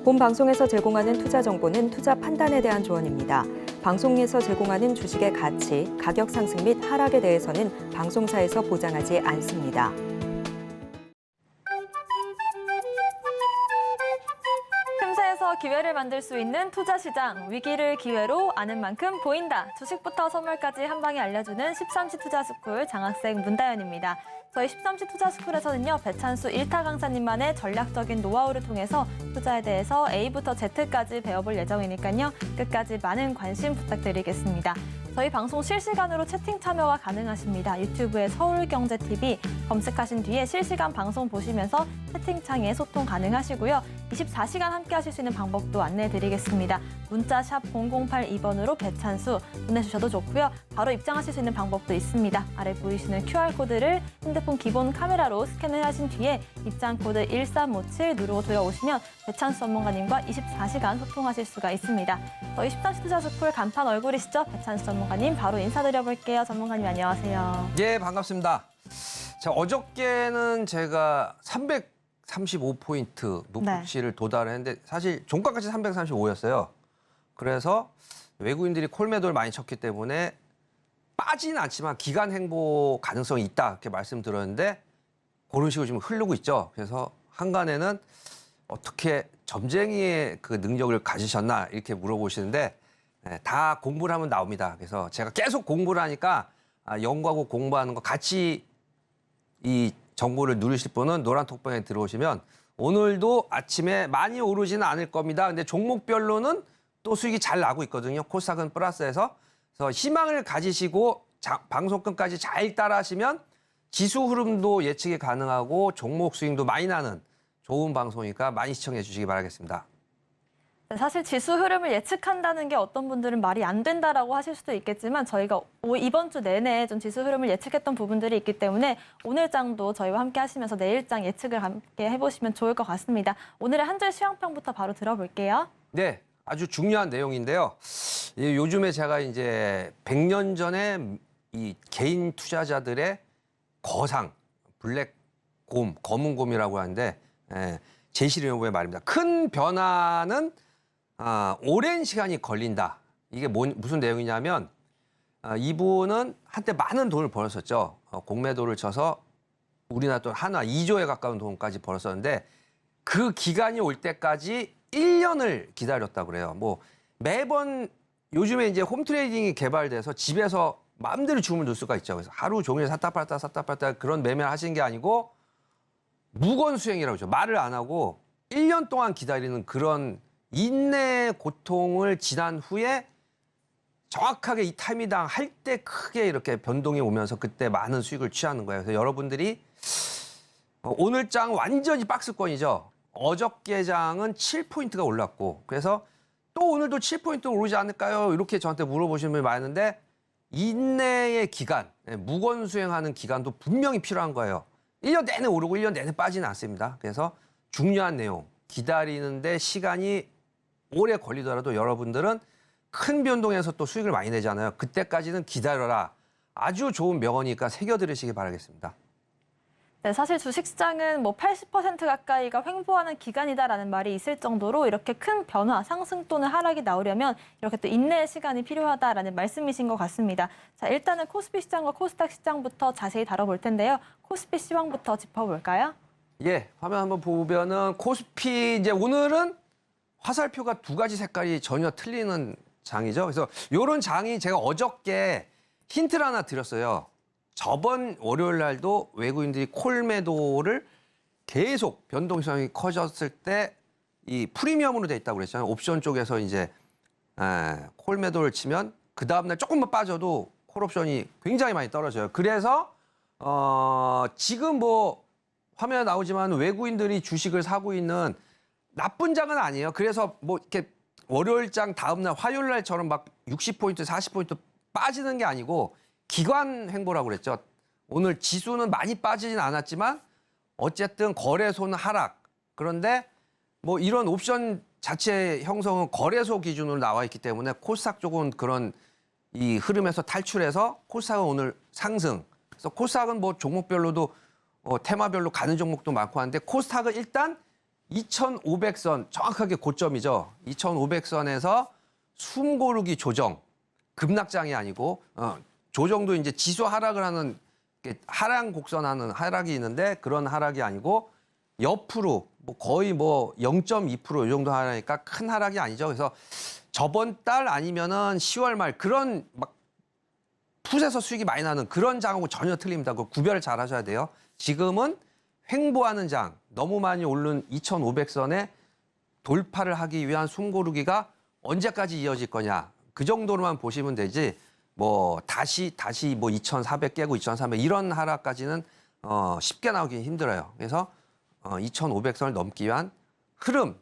본 방송에서 제공하는 투자 정보는 투자 판단에 대한 조언입니다. 방송에서 제공하는 주식의 가치, 가격 상승 및 하락에 대해서는 방송사에서 보장하지 않습니다. 틈새에서 기회를 만들 수 있는 투자시장, 위기를 기회로 아는 만큼 보인다. 주식부터 선물까지 한 방에 알려주는 13시 투자스쿨 장학생 문다연입니다. 저희 13시 투자스쿨에서는요, 배찬수 1타 강사님만의 전략적인 노하우를 통해서 투자에 대해서 A부터 Z까지 배워볼 예정이니까요, 끝까지 많은 관심 부탁드리겠습니다. 저희 방송 실시간으로 채팅 참여가 가능하십니다. 유튜브에 서울경제TV 검색하신 뒤에 실시간 방송 보시면서 채팅창에 소통 가능하시고요. 24시간 함께 하실 수 있는 방법도 안내해드리겠습니다. 문자 샵 0082번으로 배찬수 보내주셔도 좋고요. 바로 입장하실 수 있는 방법도 있습니다. 아래 보이시는 QR코드를 핸드폰 기본 카메라로 스캔을 하신 뒤에 입장코드 1357 누르고 들어오시면 배찬수 전문가님과 24시간 소통하실 수가 있습니다. 저희 13시 투자스쿨 간판 얼굴이시죠? 배찬수 전문가님 바로 인사드려볼게요. 전문가님 안녕하세요. 예, 반갑습니다. 자, 어저께는 제가 335포인트 높이치를 도달을 했는데 사실 종가까지 335였어요. 그래서 외국인들이 콜매도를 많이 쳤기 때문에 빠지는 않지만 기간 행보 가능성이 있다 이렇게 말씀드렸는데 그런 식으로 지금 흐르고 있죠. 그래서 한간에는 어떻게 점쟁이의 그 능력을 가지셨나 이렇게 물어보시는데 다 공부를 하면 나옵니다. 그래서 제가 계속 공부를 하니까 연구하고 공부하는 거 같이 이 정보를 누리실 분은 노란톡방에 들어오시면 오늘도 아침에 많이 오르지는 않을 겁니다. 근데 종목별로는 또 수익이 잘 나고 있거든요. 코스닥은 플러스해서. 그래서 희망을 가지시고 방송 끝까지 잘 따라하시면 지수 흐름도 예측이 가능하고 종목 스윙도 많이 나는 좋은 방송이니까 많이 시청해 주시기 바라겠습니다. 사실 지수 흐름을 예측한다는 게 어떤 분들은 말이 안 된다라고 하실 수도 있겠지만 저희가 이번 주 내내 좀 지수 흐름을 예측했던 부분들이 있기 때문에 오늘 장도 저희와 함께 하시면서 내일 장 예측을 함께 해보시면 좋을 것 같습니다. 오늘의 한 줄 수양평부터 바로 들어볼게요. 네, 아주 중요한 내용인데요. 요즘에 제가 이제 100년 전에 이 개인 투자자들의 거상, 블랙곰, 검은 곰이라고 하는데 제시를 해보의 말입니다. 큰 변화는 오랜 시간이 걸린다. 이게 무슨 내용이냐면 이분은 한때 많은 돈을 벌었었죠. 공매도를 쳐서 우리나라 돈 한화 2조에 가까운 돈까지 벌었었는데 그 기간이 올 때까지 1년을 기다렸다고 그래요. 뭐 매번 요즘에 이제 홈트레이딩이 개발돼서 집에서 마음대로 주문을 넣을 수가 있죠. 그래서 하루 종일 샀다 팔다 그런 매매를 하시는 게 아니고 무건 수행이라고 하죠. 말을 안 하고 1년 동안 기다리는 그런 인내의 고통을 지난 후에 정확하게 이 타이밍당 할 때 크게 이렇게 변동이 오면서 그때 많은 수익을 취하는 거예요. 그래서 여러분들이 오늘 장 완전히 박스권이죠. 어저께 장은 7포인트가 올랐고 그래서 또 오늘도 7포인트 오르지 않을까요? 이렇게 저한테 물어보시는 분이 많은데 인내의 기간, 무건 수행하는 기간도 분명히 필요한 거예요. 1년 내내 오르고 1년 내내 빠지는 않습니다. 그래서 중요한 내용, 기다리는데 시간이 오래 걸리더라도 여러분들은 큰 변동에서 또 수익을 많이 내잖아요. 그때까지는 기다려라. 아주 좋은 명언이니까 새겨 들으시기 바라겠습니다. 네, 사실 주식시장은 뭐 80% 가까이가 횡보하는 기간이다라는 말이 있을 정도로 이렇게 큰 변화, 상승 또는 하락이 나오려면 이렇게 또 인내의 시간이 필요하다라는 말씀이신 것 같습니다. 자, 일단은 코스피 시장과 코스닥 시장부터 자세히 다뤄볼 텐데요. 코스피 시황부터 짚어볼까요? 예, 화면 한번 보면은 코스피 이제 오늘은 화살표가 두 가지 색깔이 전혀 틀리는 장이죠. 그래서 이런 장이 제가 어저께 힌트를 하나 드렸어요. 저번 월요일 날도 외국인들이 콜매도를 계속 변동성이 커졌을 때 이 프리미엄으로 돼 있다고 그랬잖아요. 옵션 쪽에서 이제 콜매도를 치면 그 다음날 조금만 빠져도 콜옵션이 굉장히 많이 떨어져요. 그래서 지금 뭐 화면에 나오지만 외국인들이 주식을 사고 있는 나쁜 장은 아니에요. 그래서 뭐 이렇게 월요일 장 다음날 화요일 날처럼 막 60포인트, 40포인트 빠지는 게 아니고 기관 횡보라고 그랬죠. 오늘 지수는 많이 빠지진 않았지만 어쨌든 거래소는 하락. 그런데 뭐 이런 옵션 자체 형성은 거래소 기준으로 나와 있기 때문에 코스닥 쪽은 그런 이 흐름에서 탈출해서 코스닥은 오늘 상승. 그래서 코스닥은 뭐 종목별로도 테마별로 가는 종목도 많고 하는데 코스닥은 일단 2,500선 정확하게 고점이죠. 2,500선에서 숨 고르기 조정, 급락장이 아니고 조정도 이제 지수 하락을 하는 하락 곡선하는 하락이 있는데 그런 하락이 아니고 옆으로 뭐 거의 뭐 0.2%이 정도 하락이니까 큰 하락이 아니죠. 그래서 저번 달 아니면은 10월 말 그런 막 풋에서 수익이 많이 나는 그런 장하고 전혀 틀립니다. 그 구별을 잘 하셔야 돼요. 지금은 횡보하는 장, 너무 많이 오른 2,500선에 돌파를 하기 위한 숨고르기가 언제까지 이어질 거냐. 그 정도로만 보시면 되지. 뭐 다시 뭐 2,400 깨고 2,300 이런 하락까지는 쉽게 나오기 힘들어요. 그래서 2,500선을 넘기 위한 흐름,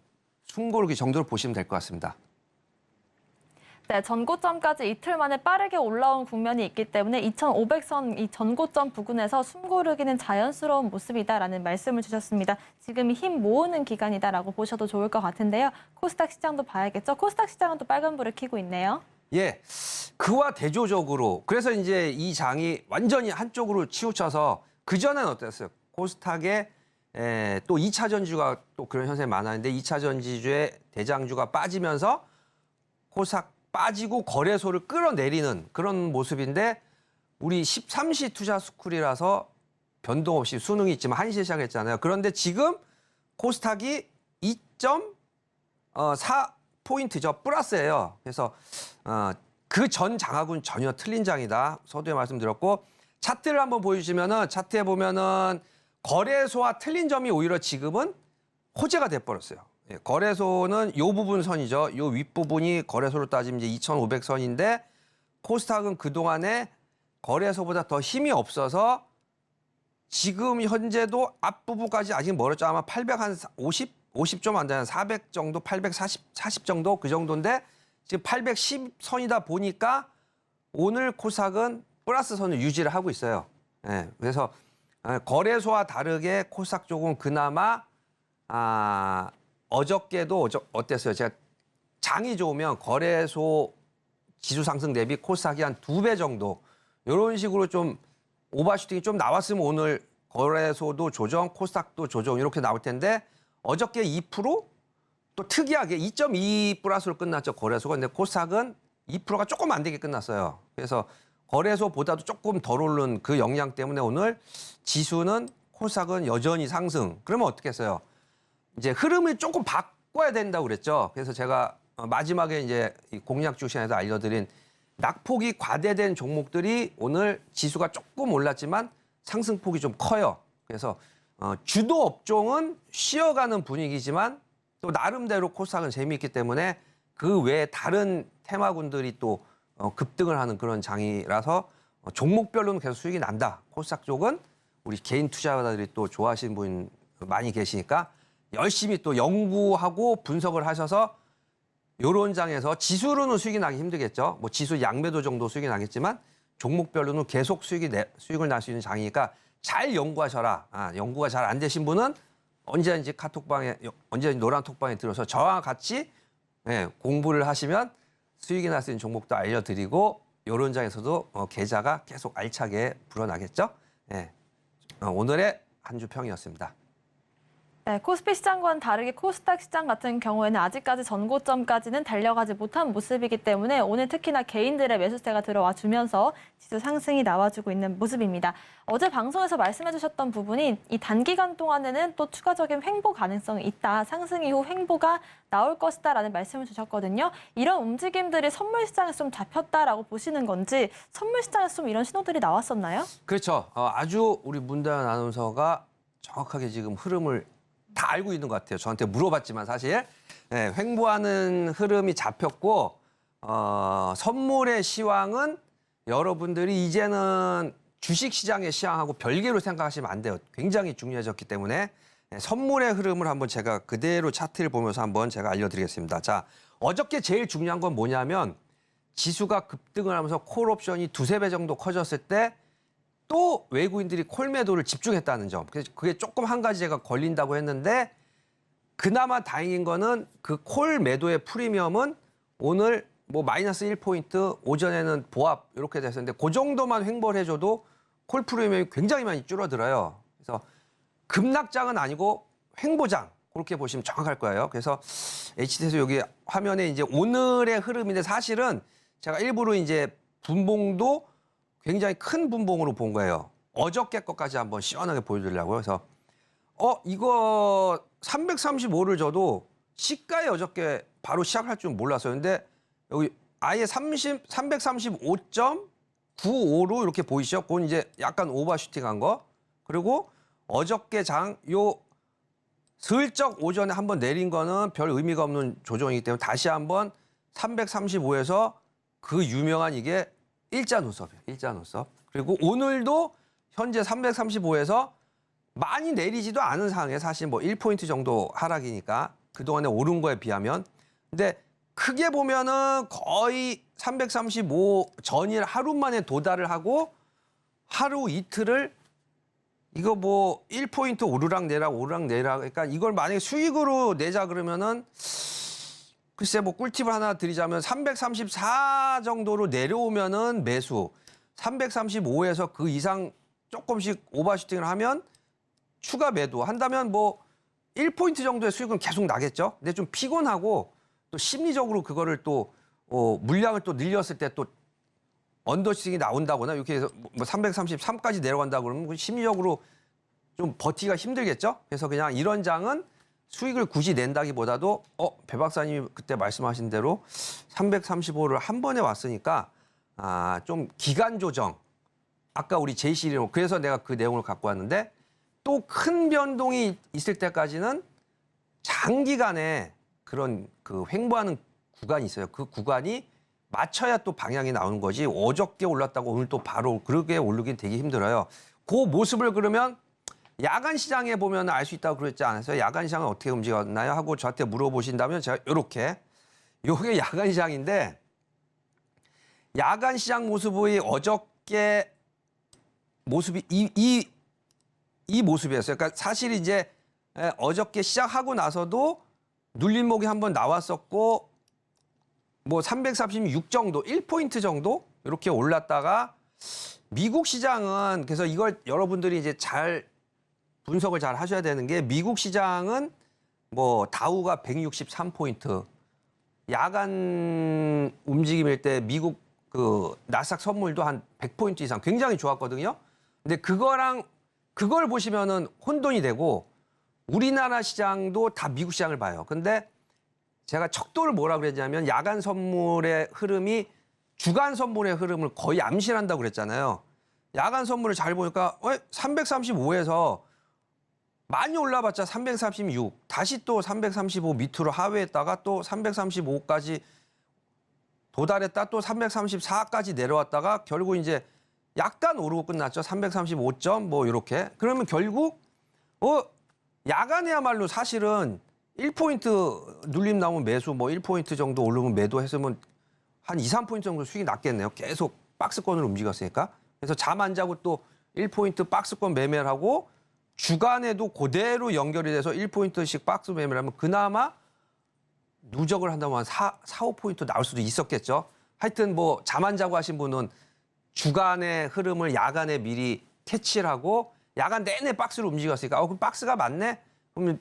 숨고르기 정도로 보시면 될 것 같습니다. 네, 전고점까지 이틀 만에 빠르게 올라온 국면이 있기 때문에 2,500선 이 전고점 부근에서 숨고르기는 자연스러운 모습이다라는 말씀을 주셨습니다. 지금이 힘 모으는 기간이다라고 보셔도 좋을 것 같은데요. 코스닥 시장도 봐야겠죠. 코스닥 시장은 또 빨간불을 켜고 있네요. 예, 그와 대조적으로 그래서 이제 이 장이 완전히 한쪽으로 치우쳐서 그전엔 어땠어요? 코스닥에 또 2차 전지주가 또 그런 현상이 많았는데 2차 전지주의 대장주가 빠지면서 코스닥 빠지고 거래소를 끌어내리는 그런 모습인데 우리 13시 투자 스쿨이라서 변동 없이 수능이 있지만 1시에 시작했잖아요. 그런데 지금 코스닥이 2.4포인트죠. 플러스예요. 그래서 그 전 장하고는 전혀 틀린 장이다. 서두에 말씀드렸고 차트를 한번 보여주시면은 차트에 보면은 거래소와 틀린 점이 오히려 지금은 호재가 돼버렸어요. 예, 거래소는 이 부분 선이죠. 이 윗부분이 거래소로 따지면 이제 2,500선인데 코스닥은 그동안에 거래소보다 더 힘이 없어서 지금 현재도 앞부분까지 아직 멀었죠. 아마 850 좀 안 되는 400 정도, 840 정도 그 정도인데 지금 810선이다 보니까 오늘 코스닥은 플러스 선을 유지를 하고 있어요. 예, 그래서 거래소와 다르게 코스닥 쪽은 그나마 어저께도 어땠어요? 제가 장이 좋으면 거래소 지수 상승 대비 코스닥이 한 2배 정도 이런 식으로 좀 오버슈팅이 좀 나왔으면 오늘 거래소도 조정, 코스닥도 조정 이렇게 나올 텐데 어저께 2%? 또 특이하게 2.2 플러스로 끝났죠. 거래소가. 근데 코스닥은 2%가 조금 안 되게 끝났어요. 그래서 거래소보다도 조금 덜 오른 그 영향 때문에 오늘 지수는 코스닥은 여전히 상승. 그러면 어떻게 했어요? 이제 흐름을 조금 바꿔야 된다고 그랬죠. 그래서 제가 마지막에 이제 공략주 시간에서 알려드린 낙폭이 과대된 종목들이 오늘 지수가 조금 올랐지만 상승폭이 좀 커요. 그래서 주도 업종은 쉬어가는 분위기지만 또 나름대로 코스닥은 재미있기 때문에 그 외에 다른 테마군들이 또 급등을 하는 그런 장이라서 종목별로는 계속 수익이 난다. 코스닥 쪽은 우리 개인 투자자들이 또 좋아하시는 분 많이 계시니까 열심히 또 연구하고 분석을 하셔서 요런 장에서 지수로는 수익이 나기 힘들겠죠. 뭐 지수 양매도 정도 수익이 나겠지만 종목별로는 계속 수익을 날 수 있는 장이니까 잘 연구하셔라. 연구가 잘 안 되신 분은 언제든지 언제든지 노란 톡방에 들어서 저와 같이 공부를 하시면 수익이 날 수 있는 종목도 알려드리고 요런 장에서도 계좌가 계속 알차게 불어나겠죠. 오늘의 한 주 평이었습니다. 네, 코스피 시장과는 다르게 코스닥 시장 같은 경우에는 아직까지 전고점까지는 달려가지 못한 모습이기 때문에 오늘 특히나 개인들의 매수세가 들어와 주면서 지수 상승이 나와주고 있는 모습입니다. 어제 방송에서 말씀해 주셨던 부분이 이 단기간 동안에는 또 추가적인 횡보 가능성이 있다. 상승 이후 횡보가 나올 것이다라는 말씀을 주셨거든요. 이런 움직임들이 선물 시장에서 좀 잡혔다라고 보시는 건지 선물 시장에서 좀 이런 신호들이 나왔었나요? 그렇죠. 아주 우리 문다연 아나운서가 정확하게 지금 흐름을 다 알고 있는 것 같아요. 저한테 물어봤지만 사실 횡보하는 흐름이 잡혔고 선물의 시황은 여러분들이 이제는 주식시장의 시황하고 별개로 생각하시면 안 돼요. 굉장히 중요해졌기 때문에 선물의 흐름을 한번 제가 그대로 차트를 보면서 한번 제가 알려드리겠습니다. 자, 어저께 제일 중요한 건 뭐냐면 지수가 급등을 하면서 콜옵션이 2~3배 정도 커졌을 때 또 외국인들이 콜 매도를 집중했다는 점. 그래서 그게 조금 한 가지 제가 걸린다고 했는데 그나마 다행인 거는 그 콜 매도의 프리미엄은 오늘 뭐 마이너스 1포인트, 오전에는 보합 이렇게 됐었는데 그 정도만 횡보를 해줘도 콜 프리미엄이 굉장히 많이 줄어들어요. 그래서 급락장은 아니고 횡보장. 그렇게 보시면 정확할 거예요. 그래서 HT에서 여기 화면에 이제 오늘의 흐름인데 사실은 제가 일부러 이제 분봉도 굉장히 큰 분봉으로 본 거예요. 어저께 것까지 한번 시원하게 보여드리려고요. 그래서 이거 335를 줘도 시가에 어저께 바로 시작할 줄 몰랐어요. 근데 여기 아예 335.95로 이렇게 보이시죠? 그건 이제 약간 오버슈팅한 거. 그리고 어저께 슬쩍 오전에 한번 내린 거는 별 의미가 없는 조정이기 때문에 다시 한번 335에서 그 유명한 이게 일자 눈썹이에요. 일자 눈썹. 그리고 오늘도 현재 335에서 많이 내리지도 않은 상황에 사실 뭐 1포인트 정도 하락이니까 그동안에 오른 거에 비하면. 근데 크게 보면은 거의 335 전일 하루 만에 도달을 하고 하루 이틀을 이거 뭐 1포인트 오르락내리락 그러니까 이걸 만약에 수익으로 내자 그러면은 글쎄 뭐 꿀팁을 하나 드리자면 334 정도로 내려오면은 매수, 335에서 그 이상 조금씩 오버슈팅을 하면 추가 매도 한다면 뭐 1포인트 정도의 수익은 계속 나겠죠. 근데 좀 피곤하고 또 심리적으로 그거를 또 물량을 또 늘렸을 때 또 언더슈팅이 나온다거나 이렇게 해서 뭐 333까지 내려간다 그러면 심리적으로 좀 버티기가 힘들겠죠. 그래서 그냥 이런 장은 수익을 굳이 낸다기보다도 배 박사님이 그때 말씀하신 대로 335를 한 번에 왔으니까 좀 기간 조정. 아까 우리 제시리로 그래서 내가 그 내용을 갖고 왔는데 또 큰 변동이 있을 때까지는 장기간에 그런 그 횡보하는 구간이 있어요. 그 구간이 맞춰야 또 방향이 나오는 거지. 어저께 올랐다고 오늘 또 바로 그렇게 오르긴 되게 힘들어요. 그 모습을 그러면 야간 시장에 보면 알 수 있다고 그랬지 않았어요? 야간 시장은 어떻게 움직였나요? 하고 저한테 물어보신다면 제가 요게 야간 시장인데 야간 시장 모습이 어저께 모습이 이 모습이었어요. 그러니까 사실 이제 어저께 시작하고 나서도 눌림목이 한번 나왔었고 뭐 336 정도, 1포인트 정도 이렇게 올랐다가 미국 시장은 그래서 이걸 여러분들이 이제 잘 분석을 잘 하셔야 되는 게 미국 시장은 뭐 다우가 163포인트 야간 움직임일 때 미국 그 나스닥 선물도 한 100포인트 이상 굉장히 좋았거든요. 근데 그걸 보시면은 혼돈이 되고 우리나라 시장도 다 미국 시장을 봐요. 근데 제가 척도를 뭐라 그랬냐면 야간 선물의 흐름이 주간 선물의 흐름을 거의 암시한다고 그랬잖아요. 야간 선물을 잘 보니까 335에서 많이 올라봤자 336, 다시 또 335 밑으로 하회했다가 또 335까지 도달했다 또 334까지 내려왔다가 결국 이제 약간 오르고 끝났죠. 335점 뭐 이렇게. 그러면 결국 야간에야말로 사실은 1포인트 눌림 나오면 매수, 뭐 1포인트 정도 오르면 매도 했으면 한 2, 3포인트 정도 수익이 났겠네요. 계속 박스권으로 움직였으니까. 그래서 잠 안 자고 또 1포인트 박스권 매매를 하고 주간에도 그대로 연결이 돼서 1포인트씩 박스 매매를 하면 그나마 누적을 한다면 한 4, 5포인트 나올 수도 있었겠죠. 하여튼 뭐 잠 안 자고 하신 분은 주간의 흐름을 야간에 미리 캐치를 하고 야간 내내 박스로 움직였으니까 그럼 박스가 맞네? 그러면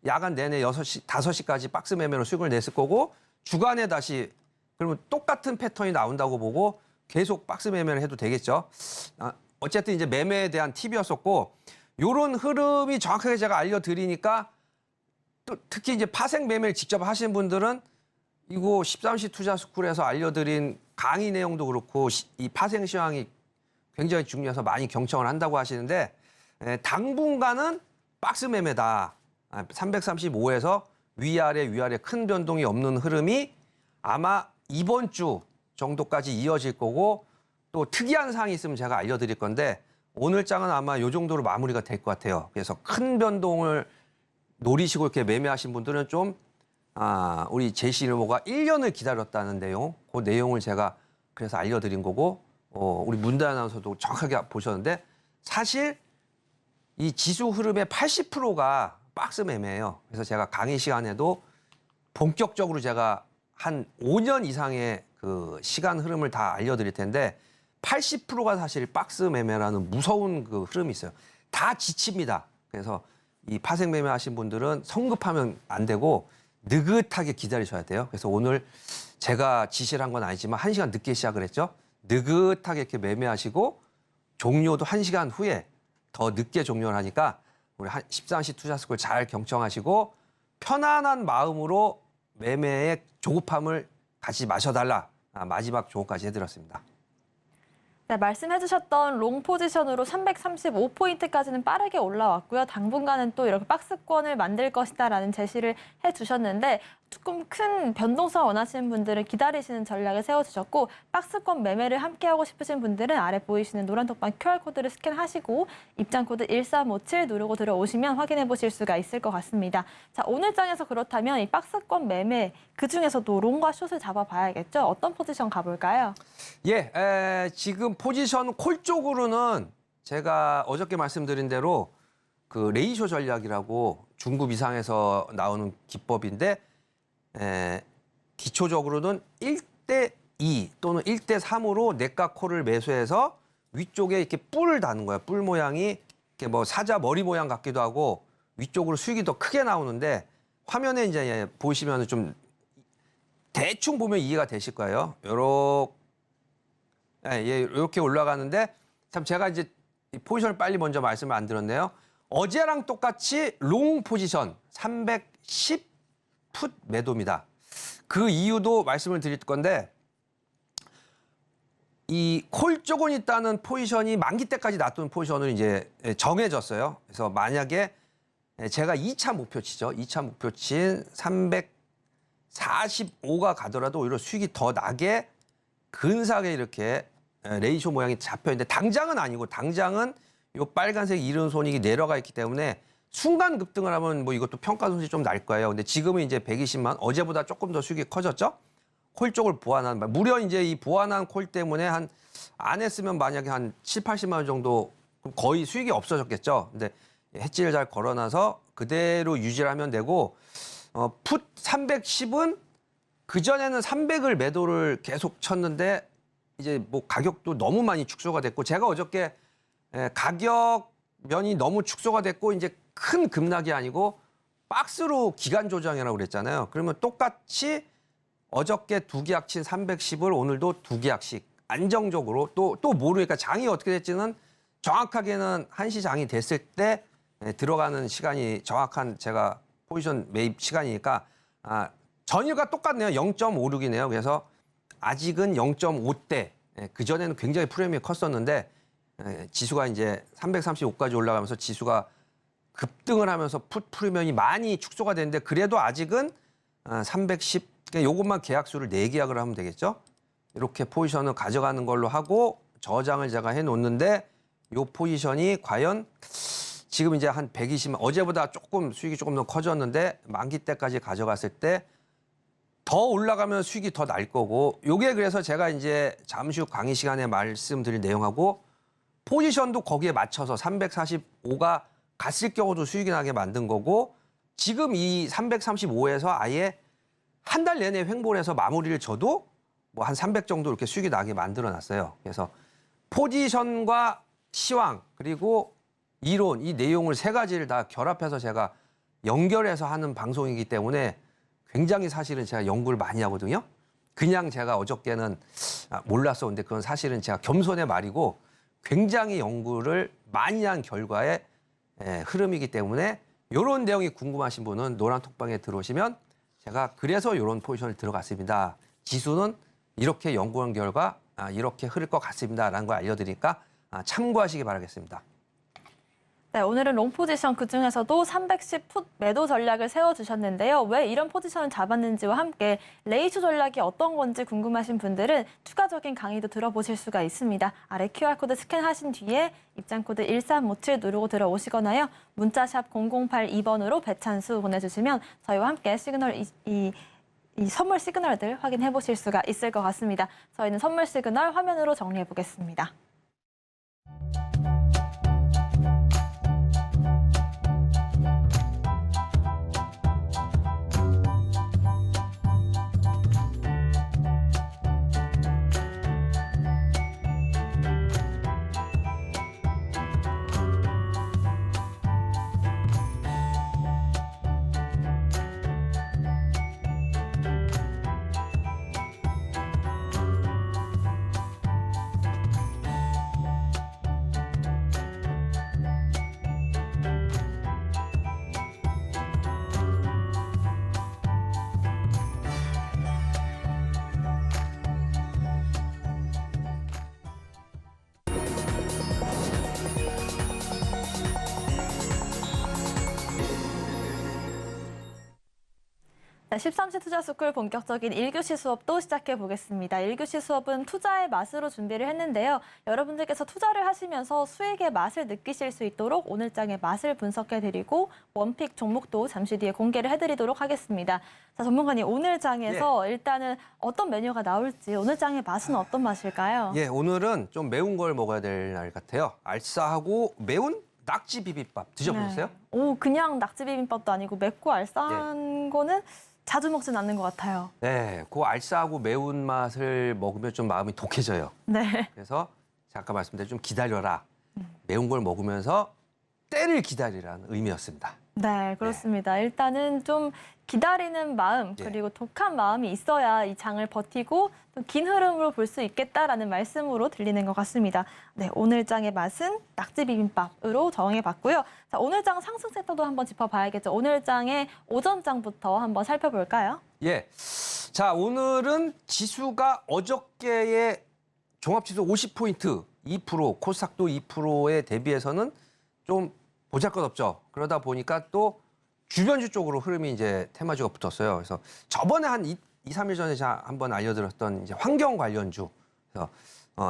야간 내내 6시, 5시까지 박스 매매로 수익을 냈을 거고 주간에 다시 그러면 똑같은 패턴이 나온다고 보고 계속 박스 매매를 해도 되겠죠. 어쨌든 이제 매매에 대한 팁이었었고 요런 흐름이 정확하게 제가 알려드리니까 또 특히 이제 파생 매매를 직접 하신 분들은 이거 13시 투자 스쿨에서 알려드린 강의 내용도 그렇고 이 파생 시황이 굉장히 중요해서 많이 경청을 한다고 하시는데 당분간은 박스 매매다. 335에서 위아래 큰 변동이 없는 흐름이 아마 이번 주 정도까지 이어질 거고 또 특이한 사항이 있으면 제가 알려드릴 건데 오늘 장은 아마 이 정도로 마무리가 될 것 같아요. 그래서 큰 변동을 노리시고 이렇게 매매하신 분들은 좀 우리 제시르모가 1년을 기다렸다는 내용, 그 내용을 제가 그래서 알려드린 거고 우리 문다현 아나운서도 정확하게 보셨는데 사실 이 지수 흐름의 80%가 박스 매매예요. 그래서 제가 강의 시간에도 본격적으로 제가 한 5년 이상의 그 시간 흐름을 다 알려드릴 텐데 80%가 사실 박스 매매라는 무서운 그 흐름이 있어요. 다 지칩니다. 그래서 이 파생 매매 하신 분들은 성급하면 안 되고 느긋하게 기다리셔야 돼요. 그래서 오늘 제가 지시를 한 건 아니지만 1시간 늦게 시작을 했죠. 느긋하게 이렇게 매매하시고 종료도 1시간 후에 더 늦게 종료를 하니까 우리 14시 투자스쿨 잘 경청하시고 편안한 마음으로 매매의 조급함을 같이 마셔달라. 마지막 조언까지 해드렸습니다. 네, 말씀해주셨던 롱 포지션으로 335포인트까지는 빠르게 올라왔고요. 당분간은 또 이렇게 박스권을 만들 것이다라는 제시를 해주셨는데 조금 큰 변동성 원하시는 분들은 기다리시는 전략을 세워주셨고 박스권 매매를 함께하고 싶으신 분들은 아래 보이시는 노란 톡방 QR코드를 스캔하시고 입장코드 1357 누르고 들어오시면 확인해 보실 수가 있을 것 같습니다. 자, 오늘 장에서 그렇다면 이 박스권 매매 그중에서도 롱과 숏을 잡아봐야겠죠? 어떤 포지션 가볼까요? 예, 지금 포지션 콜 쪽으로는 제가 어저께 말씀드린 대로 그 레이쇼 전략이라고 중급 이상에서 나오는 기법인데 기초적으로는 1대2 또는 1대3으로 내가 콜을 매수해서 위쪽에 이렇게 뿔을 다는 거야. 뿔 모양이 이렇게 뭐 사자 머리 모양 같기도 하고 위쪽으로 수익이 더 크게 나오는데 화면에 이제 보시면 좀 대충 보면 이해가 되실 거예요. 이렇게 올라가는데 참 제가 이제 이 포지션을 빨리 먼저 말씀을 안 드렸네요. 어제랑 똑같이 롱 포지션 310풋 매도입니다. 그 이유도 말씀을 드릴 건데 이 콜 쪽은 있다는 포지션이 만기 때까지 놔둔 포지션을 이제 정해졌어요. 그래서 만약에 제가 2차 목표치죠. 2차 목표치인 345가 가더라도 오히려 수익이 더 나게 근사하게 이렇게 레이쇼 모양이 잡혀 있는데 당장은 아니고 당장은 이 빨간색 이른 손익이 내려가 있기 때문에 순간 급등을 하면 뭐 이것도 평가 손실이 좀 날 거예요. 근데 지금은 이제 120만 어제보다 조금 더 수익이 커졌죠. 콜 쪽을 보완한 무려 이제 이 보완한 콜 때문에 한 안 했으면 만약에 한 7, 80만 원 정도 거의 수익이 없어졌겠죠. 근데 해지를 잘 걸어놔서 그대로 유지를 하면 되고 풋 310은 그전에는 300을 매도를 계속 쳤는데 이제 뭐 가격도 너무 많이 축소가 됐고 제가 어저께 가격 면이 너무 축소가 됐고 이제 큰 급락이 아니고 박스로 기간 조정이라고 그랬잖아요. 그러면 똑같이 어저께 2계약 친 310을 오늘도 2계약씩 안정적으로 또 모르니까 장이 어떻게 될지는 정확하게는 1시 장이 됐을 때 들어가는 시간이 정확한 제가 포지션 매입 시간이니까 전일과 똑같네요. 0.56이네요. 그래서 아직은 0.5대 그전에는 굉장히 프리미엄이 컸었는데 지수가 이제 335까지 올라가면서 지수가 급등을 하면서 풋 프리미엄이 많이 축소가 됐는데 그래도 아직은 310 요것만 계약수를 4계약을 하면 되겠죠. 이렇게 포지션을 가져가는 걸로 하고 저장을 제가 해놓는데 요 포지션이 과연 지금 이제 한 120만 어제보다 조금 수익이 조금 더 커졌는데 만기 때까지 가져갔을 때 더 올라가면 수익이 더 날 거고 요게 그래서 제가 이제 잠시 후 강의 시간에 말씀드릴 내용하고 포지션도 거기에 맞춰서 345가 갔을 경우도 수익이 나게 만든 거고 지금 이 335에서 아예 한 달 내내 횡보를 해서 마무리를 져도 뭐 한 300 정도 이렇게 수익이 나게 만들어 놨어요. 그래서 포지션과 시황 그리고 이론 이 내용을 세 가지를 다 결합해서 제가 연결해서 하는 방송이기 때문에 굉장히 사실은 제가 연구를 많이 하거든요. 그냥 제가 어저께는 몰랐어. 근데 그건 사실은 제가 겸손의 말이고 굉장히 연구를 많이 한 결과의 흐름이기 때문에 이런 내용이 궁금하신 분은 노란 톡방에 들어오시면 제가 그래서 이런 포지션을 들어갔습니다. 지수는 이렇게 연구한 결과 이렇게 흐를 것 같습니다라는 걸 알려드리니까 참고하시기 바라겠습니다. 네, 오늘은 롱 포지션 그중에서도 310풋 매도 전략을 세워주셨는데요. 왜 이런 포지션을 잡았는지와 함께 레이쇼 전략이 어떤 건지 궁금하신 분들은 추가적인 강의도 들어보실 수가 있습니다. 아래 QR코드 스캔하신 뒤에 입장코드 1357 누르고 들어오시거나요. 문자샵 0082번으로 배찬수 보내주시면 저희와 함께 시그널 이 선물 시그널들 확인해 보실 수가 있을 것 같습니다. 저희는 선물 시그널 화면으로 정리해 보겠습니다. 자, 13시 투자스쿨 본격적인 1교시 수업도 시작해 보겠습니다. 1교시 수업은 투자의 맛으로 준비를 했는데요. 여러분들께서 투자를 하시면서 수익의 맛을 느끼실 수 있도록 오늘 장의 맛을 분석해드리고 원픽 종목도 잠시 뒤에 공개를 해드리도록 하겠습니다. 자, 전문가님, 오늘 장에서 일단은 어떤 메뉴가 나올지 오늘 장의 맛은 어떤 맛일까요? 예, 오늘은 좀 매운 걸 먹어야 될 날 같아요. 알싸하고 매운 낙지 비빔밥 드셔보셨어요? 네. 오, 그냥 낙지 비빔밥도 아니고 맵고 알싸한 거는 자주 먹진 않는 것 같아요. 네, 그 알싸하고 매운 맛을 먹으면 좀 마음이 독해져요. 네. 그래서 아까 말씀드린 좀 기다려라. 매운 걸 먹으면서 때를 기다리라는 의미였습니다. 네, 그렇습니다. 일단은 좀 기다리는 마음 예. 그리고 독한 마음이 있어야 이 장을 버티고 또 긴 흐름으로 볼 수 있겠다라는 말씀으로 들리는 것 같습니다. 네, 오늘 장의 맛은 낙지 비빔밥으로 정해봤고요. 자, 오늘 장 상승 섹터도 한번 짚어봐야겠죠. 오늘 장의 오전 장부터 한번 살펴볼까요? 예. 자, 오늘은 지수가 어저께의 종합지수 50포인트 2%, 코스닥도 2%에 대비해서는 좀 보잘것없죠. 그러다 보니까 또 주변주 쪽으로 흐름이 이제 테마주가 붙었어요. 그래서 저번에 한 2, 3일 전에 제가 한번 알려드렸던 이제 환경 관련주, 그래서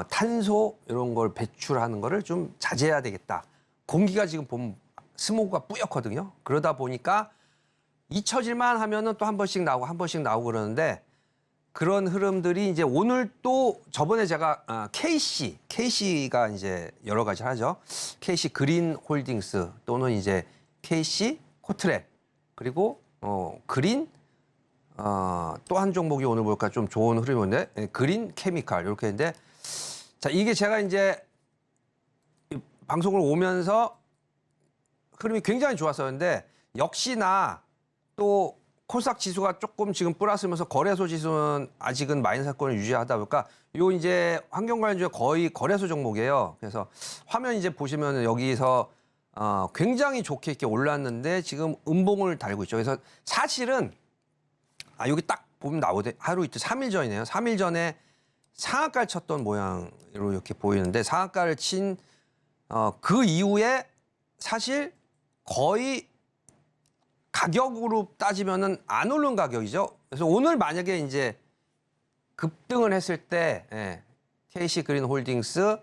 탄소 이런 걸 배출하는 거를 좀 자제해야 되겠다. 공기가 지금 보면 스모그가 뿌옇거든요. 그러다 보니까 잊혀질만 하면은 또 한 번씩 나오고 한 번씩 나오고 그러는데 그런 흐름들이 이제 오늘 또 저번에 제가 KC가 이제 여러 가지 하죠. KC 그린 홀딩스 또는 이제 KC 코트랩 그리고 그린 또 한 종목이 오늘 보니까 좀 좋은 흐름인데 그린 케미칼 이렇게 했는데 자 이게 제가 이제 방송을 오면서 흐름이 굉장히 좋았었는데 역시나 또 코스닥 지수가 조금 지금 플러스면서 거래소 지수는 아직은 마이너스권을 유지하다 보니까 요 이제 환경 관련주가 거의 거래소 종목이에요. 그래서 화면 이제 보시면 여기서 굉장히 좋게 이렇게 올랐는데 지금 음봉을 달고 있죠. 그래서 사실은 여기 딱 보면 나오대 하루 이틀 3일 전이네요. 3일 전에 상한가를 쳤던 모양으로 이렇게 보이는데 상한가를 친 그 이후에 사실 거의 가격으로 따지면은 안 오른 가격이죠. 그래서 오늘 만약에 이제 급등을 했을 때 KC 그린 홀딩스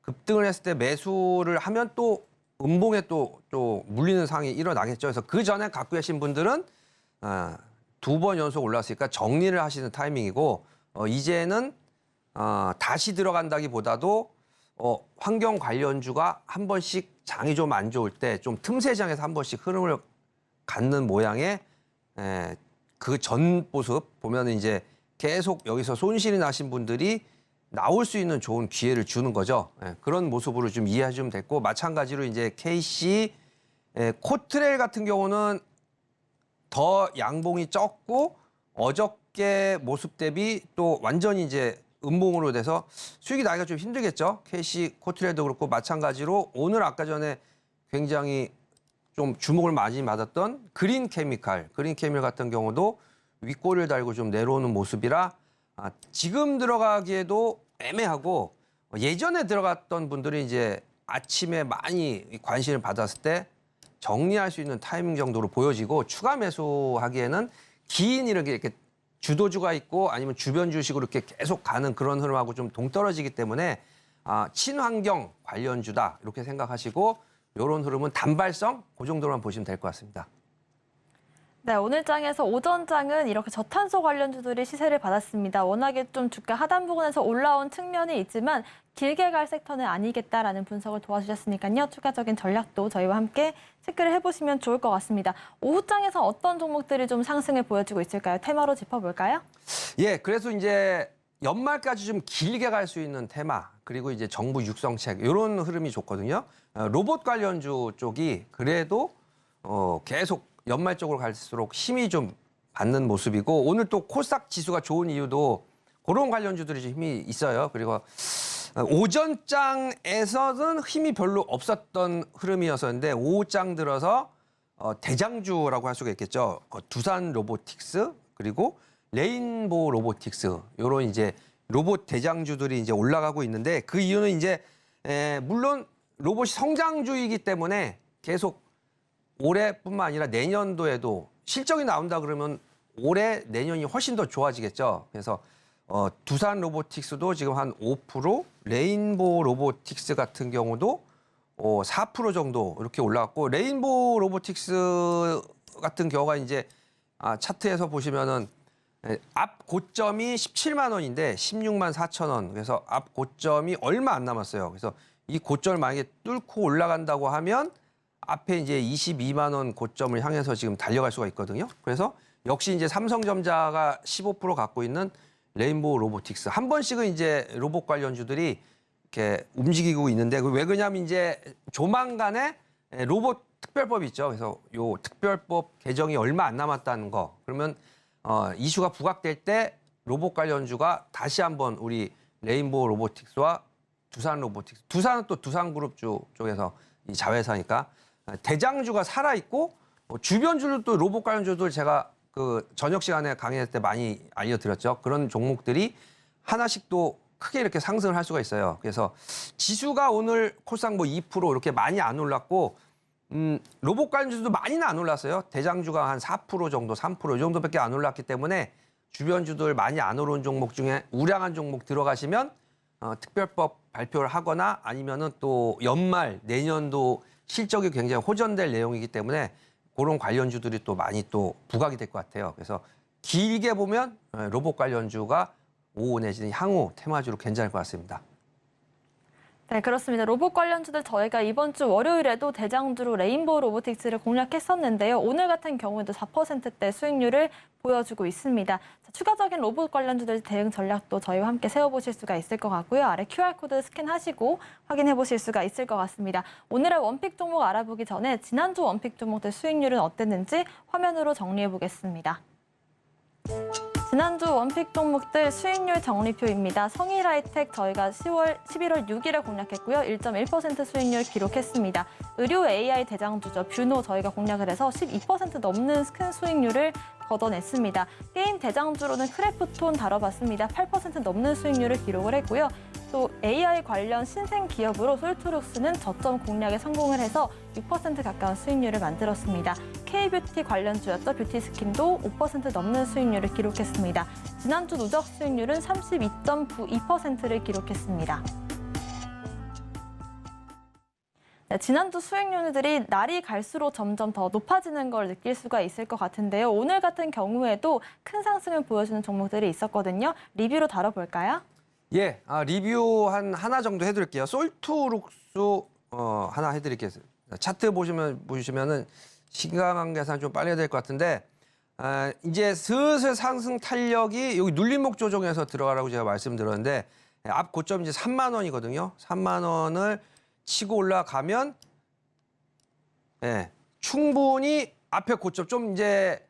급등을 했을 때 매수를 하면 또 음봉에 또 물리는 상황이 일어나겠죠. 그래서 그 전에 갖고 계신 분들은 2번 연속 올랐으니까 정리를 하시는 타이밍이고 이제는 다시 들어간다기보다도 환경 관련주가 한 번씩 장이 좀 안 좋을 때 좀 틈새장에서 한 번씩 흐름을 갖는 모양의 그 전 모습 보면 이제 계속 여기서 손실이 나신 분들이 나올 수 있는 좋은 기회를 주는 거죠. 그런 모습으로 좀 이해하시면 됐고 마찬가지로 이제 KC 코트레일 같은 경우는 더 양봉이 적고 어저께 모습 대비 또 완전히 이제 음봉으로 돼서 수익이 나기가 좀 힘들겠죠. KC 코트레일도 그렇고 마찬가지로 오늘 아까 전에 굉장히 좀 주목을 많이 받았던 그린 케미칼 같은 경우도 윗꼬리를 달고 좀 내려오는 모습이라 지금 들어가기에도 애매하고 예전에 들어갔던 분들이 이제 아침에 많이 관심을 받았을 때 정리할 수 있는 타이밍 정도로 보여지고 추가 매수하기에는 긴 이렇게 주도주가 있고 아니면 주변 주식으로 이렇게 계속 가는 그런 흐름하고 좀 동떨어지기 때문에 친환경 관련주다 이렇게 생각하시고 이런 흐름은 단발성 그 정도로만 보시면 될 것 같습니다. 네, 오늘 장에서 오전 장은 이렇게 저탄소 관련주들이 시세를 받았습니다. 워낙에 좀 주가 하단 부근에서 올라온 측면이 있지만 길게 갈 섹터는 아니겠다라는 분석을 도와주셨으니까요. 추가적인 전략도 저희와 함께 체크를 해보시면 좋을 것 같습니다. 오후 장에서 어떤 종목들이 좀 상승을 보여주고 있을까요? 테마로 짚어볼까요? 예, 그래서 이제 연말까지 좀 길게 갈 수 있는 테마 그리고 이제 정부 육성책 이런 흐름이 좋거든요. 로봇 관련주 쪽이 그래도 계속 연말 쪽으로 갈수록 힘이 좀 받는 모습이고 오늘 또 코스닥 지수가 좋은 이유도 그런 관련주들이 좀 힘이 있어요. 그리고 오전장에서는 힘이 별로 없었던 흐름이었었는데 오후장 들어서 대장주라고 할 수가 있겠죠. 두산 로보틱스 그리고 레인보우 로보틱스 이런 이제 로봇 대장주들이 이제 올라가고 있는데 그 이유는 이제 물론 로봇이 성장주이기 때문에 계속 올해뿐만 아니라 내년도에도 실적이 나온다 그러면 올해 내년이 훨씬 더 좋아지겠죠. 그래서 두산 로보틱스도 지금 한 5%, 레인보우 로보틱스 같은 경우도 4% 정도 이렇게 올라갔고, 레인보우 로보틱스 같은 경우가 이제 차트에서 보시면은 앞 고점이 17만 원인데 16만 4천 원. 그래서 앞 고점이 얼마 안 남았어요. 그래서 이 고점을 만약에 뚫고 올라간다고 하면 앞에 이제 22만 원 고점을 향해서 지금 달려갈 수가 있거든요. 그래서 역시 이제 삼성전자가 15% 갖고 있는 레인보우 로보틱스 한 번씩은 이제 로봇 관련주들이 이렇게 움직이고 있는데, 왜 그러냐면 이제 조만간에 로봇 특별법이 있죠. 그래서 요 특별법 개정이 얼마 안 남았다는 거. 그러면 이슈가 부각될 때 로봇 관련주가 다시 한번 우리 레인보우 로보틱스와 두산 로보틱스, 두산은 또 두산그룹주 쪽에서 이 자회사니까 대장주가 살아 있고, 주변주도 또 로봇 관련주들 제가 그 저녁 시간에 강의할 때 많이 알려드렸죠. 그런 종목들이 하나씩 또 크게 이렇게 상승을 할 수가 있어요. 그래서 지수가 오늘 코스닥 뭐 2% 이렇게 많이 안 올랐고, 로봇 관련주도 많이는 안 올랐어요. 대장주가 한 4% 정도, 3% 이 정도밖에 안 올랐기 때문에 주변주들 많이 안 오른 종목 중에 우량한 종목 들어가시면 특별법 발표를 하거나 아니면은 또 연말 내년도 실적이 굉장히 호전될 내용이기 때문에 그런 관련주들이 또 많이 또 부각이 될 것 같아요. 그래서 길게 보면 로봇 관련주가 오후 내지는 향후 테마주로 괜찮을 것 같습니다. 네, 그렇습니다. 로봇 관련주들 저희가 이번 주 월요일에도 대장주로 레인보우 로보틱스를 공략했었는데요. 오늘 같은 경우에도 4%대 수익률을 보여주고 있습니다. 자, 추가적인 로봇 관련주들 대응 전략도 저희와 함께 세워보실 수가 있을 것 같고요. 아래 QR코드 스캔하시고 확인해 보실 수가 있을 것 같습니다. 오늘의 원픽 종목 알아보기 전에 지난주 원픽 종목들 수익률은 어땠는지 화면으로 정리해 보겠습니다. 지난주 원픽 종목들 수익률 정리표입니다. 성일하이텍 저희가 11월 6일에 공략했고요. 1.1% 수익률 기록했습니다. 의료 AI 대장주죠. 뷰노 저희가 공략을 해서 12% 넘는 큰 수익률을 걷어냈습니다. 게임 대장주로는 크래프톤 다뤄봤습니다. 8% 넘는 수익률을 기록을 했고요. 또 AI 관련 신생 기업으로 솔트룩스는 저점 공략에 성공을 해서 6% 가까운 수익률을 만들었습니다. K뷰티 관련주였던 뷰티스킨도 5% 넘는 수익률을 기록했습니다. 지난주 누적 수익률은 32.92%를 기록했습니다. 네, 지난주 수익률들이 날이 갈수록 점점 더 높아지는 걸 느낄 수가 있을 것 같은데요. 오늘 같은 경우에도 큰 상승을 보여주는 종목들이 있었거든요. 리뷰로 다뤄볼까요? 예, 리뷰 하나 정도 해드릴게요. 솔투룩스 하나 해드릴게요. 차트 보시면은 시간 계산 좀 빨리 해야 될 것 같은데, 이제 슬슬 상승 탄력이 여기 눌림목 조정에서 들어가라고 제가 말씀드렸는데, 앞 고점 이제 3만 원이거든요. 3만 원을 치고 올라가면, 예, 충분히 앞에 고점 좀 이제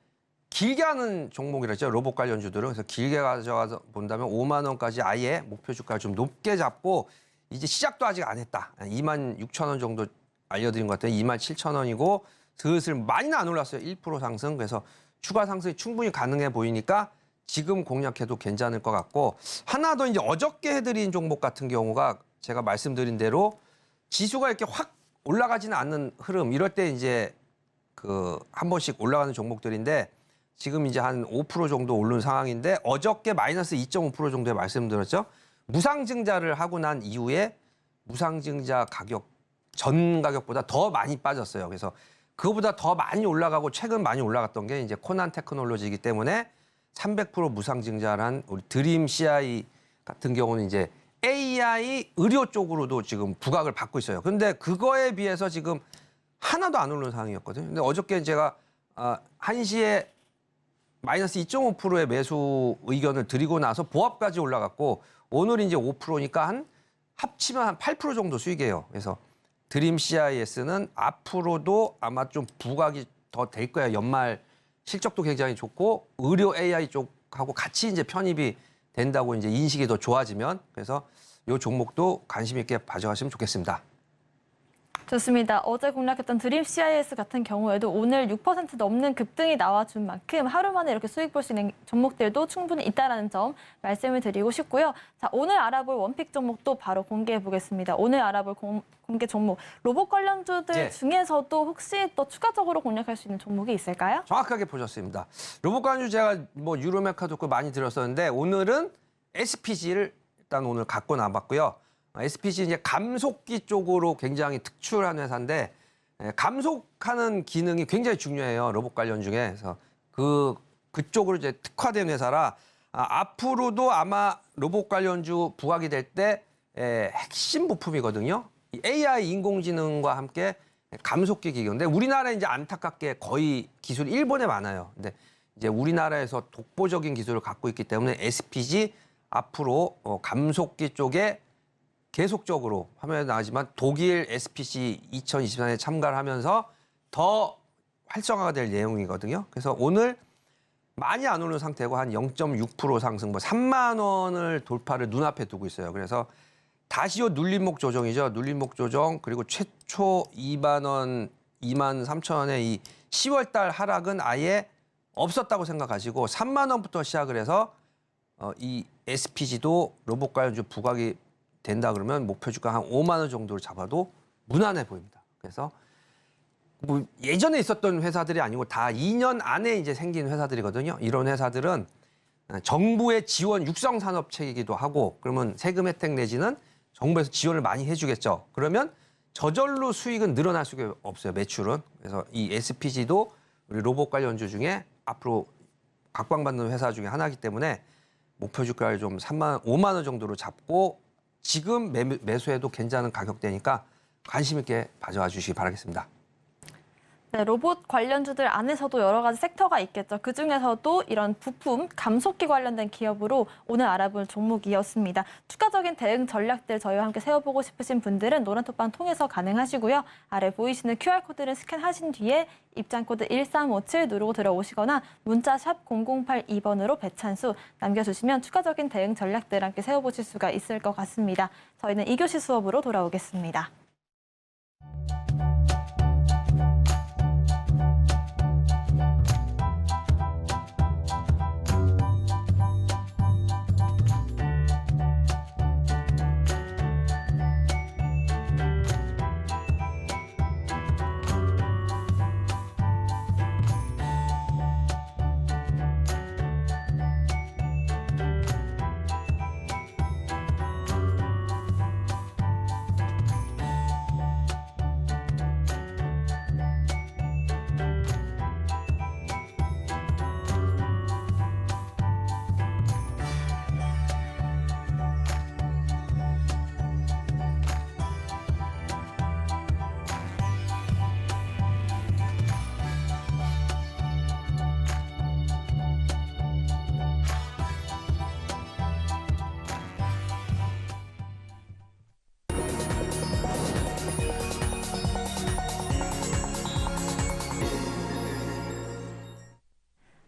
길게 하는 종목이랬죠. 로봇 관련주들은. 그래서 길게 가져가서 본다면 5만 원까지 아예 목표 주가를 좀 높게 잡고, 이제 시작도 아직 안 했다. 2만 6천 원 정도 알려드린 것 같아요. 2만 7천 원이고 슬슬 많이는 안 올랐어요. 1% 상승. 그래서 추가 상승이 충분히 가능해 보이니까 지금 공략해도 괜찮을 것 같고, 하나 더 이제 어저께 해드린 종목 같은 경우가 제가 말씀드린 대로 지수가 이렇게 확 올라가지는 않는 흐름, 이럴 때 이제 한 번씩 올라가는 종목들인데, 지금 이제 한 5% 정도 오른 상황인데, 어저께 마이너스 2.5% 정도에 말씀드렸죠. 무상증자를 하고 난 이후에 무상증자 가격, 전 가격보다 더 많이 빠졌어요. 그래서 그거보다 더 많이 올라가고 최근 많이 올라갔던 게 이제 코난 테크놀로지이기 때문에 300% 무상증자란 우리 드림 CI 같은 경우는 이제 AI 의료 쪽으로도 지금 부각을 받고 있어요. 그런데 그거에 비해서 지금 하나도 안 오르는 상황이었거든요. 근데 어저께 제가 1시에 마이너스 2.5%의 매수 의견을 드리고 나서 보합까지 올라갔고, 오늘 이제 5%니까 합치면 한 8% 정도 수익이에요. 그래서 드림 CIS는 앞으로도 아마 좀 부각이 더 될 거예요. 연말 실적도 굉장히 좋고 의료 AI 쪽하고 같이 이제 편입이 된다고 이제 인식이 더 좋아지면, 그래서 이 종목도 관심 있게 봐주시면 좋겠습니다. 좋습니다. 어제 공략했던 드림 CIS 같은 경우에도 오늘 6% 넘는 급등이 나와준 만큼 하루 만에 이렇게 수익 볼 수 있는 종목들도 충분히 있다는 점 말씀을 드리고 싶고요. 자, 오늘 알아볼 원픽 종목도 바로 공개해 보겠습니다. 오늘 알아볼 공개 종목, 로봇 관련주들 예. 중에서도 혹시 또 추가적으로 공략할 수 있는 종목이 있을까요? 정확하게 보셨습니다. 로봇 관주 제가 뭐 유로메카도 많이 들었었는데 오늘은 SPG를 일단 오늘 갖고 나왔고요. SPG 이제 감속기 쪽으로 굉장히 특출한 회사인데 감속하는 기능이 굉장히 중요해요. 로봇 관련 중에. 그래서 그쪽으로 이제 특화된 회사라 앞으로도 아마 로봇 관련주 부각이 될 때 핵심 부품이거든요. 이 AI 인공지능과 함께 감속기 기계인데 우리나라에 이제 안타깝게 거의 기술이 일본에 많아요. 근데 이제 우리나라에서 독보적인 기술을 갖고 있기 때문에 SPG 앞으로 감속기 쪽에 계속적으로 화면에 나가지만 독일 SPC 2024년에 참가를 하면서 더 활성화가 될 내용이거든요. 그래서 오늘 많이 안 오른 상태고 한 0.6% 상승, 뭐 3만 원을 돌파를 눈앞에 두고 있어요. 그래서 다시요 눌림목 조정이죠. 눌림목 조정 그리고 최초 2만 원, 2만 3천 원의 이 10월 달 하락은 아예 없었다고 생각하시고 3만 원부터 시작을 해서 이 SPG도 로봇 관련주 부각이 된다 그러면 목표 주가 한 5만 원 정도를 잡아도 무난해 보입니다. 그래서 뭐 예전에 있었던 회사들이 아니고 다 2년 안에 이제 생긴 회사들이거든요. 이런 회사들은 정부의 지원 육성 산업체이기도 하고 그러면 세금 혜택 내지는 정부에서 지원을 많이 해주겠죠. 그러면 저절로 수익은 늘어날 수가 없어요. 매출은. 그래서 이 SPG도 우리 로봇 관련주 중에 앞으로 각광받는 회사 중에 하나이기 때문에 목표 주가를 좀 5만 원 정도로 잡고 지금 매수해도 괜찮은 가격대니까 관심 있게 봐줘 주시기 바라겠습니다. 네, 로봇 관련주들 안에서도 여러 가지 섹터가 있겠죠. 그중에서도 이런 부품, 감속기 관련된 기업으로 오늘 알아볼 종목이었습니다. 추가적인 대응 전략들 저희와 함께 세워보고 싶으신 분들은 노란톡방 통해서 가능하시고요. 아래 보이시는 QR코드를 스캔하신 뒤에 입장코드 1357 누르고 들어오시거나 문자 샵 0082번으로 배찬수 남겨주시면 추가적인 대응 전략들 함께 세워보실 수가 있을 것 같습니다. 저희는 2교시 수업으로 돌아오겠습니다.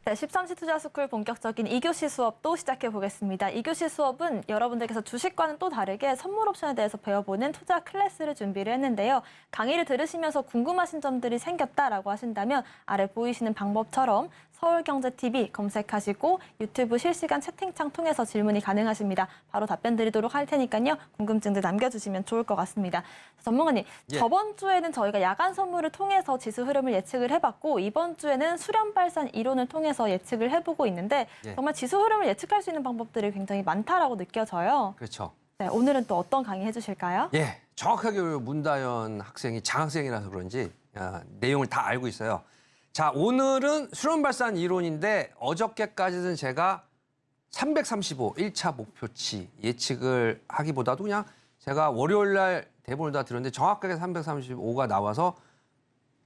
네, 13시 투자스쿨 본격적인 2교시 수업도 시작해 보겠습니다. 2교시 수업은 여러분들께서 주식과는 또 다르게 선물 옵션에 대해서 배워보는 투자 클래스를 준비를 했는데요. 강의를 들으시면서 궁금하신 점들이 생겼다라고 하신다면 아래 보이시는 방법처럼 서울경제TV 검색하시고 유튜브 실시간 채팅창 통해서 질문이 가능하십니다. 바로 답변 드리도록 할 테니까요. 궁금증들 남겨주시면 좋을 것 같습니다. 전문가님, 예. 저번 주에는 저희가 야간 선물을 통해서 지수 흐름을 예측을 해봤고 이번 주에는 수렴 발산 이론을 통해서 예측을 해보고 있는데 예. 정말 지수 흐름을 예측할 수 있는 방법들이 굉장히 많다라고 느껴져요. 그렇죠. 네, 오늘은 또 어떤 강의 해주실까요? 예, 정확하게 우리 문다연 학생이 장학생이라서 그런지 내용을 다 알고 있어요. 자, 오늘은 수렴 발산 이론인데 어저께까지는 제가 335 1차 목표치 예측을 하기보다도 그냥 제가 월요일 날 대본을 다 들었는데 정확하게 335가 나와서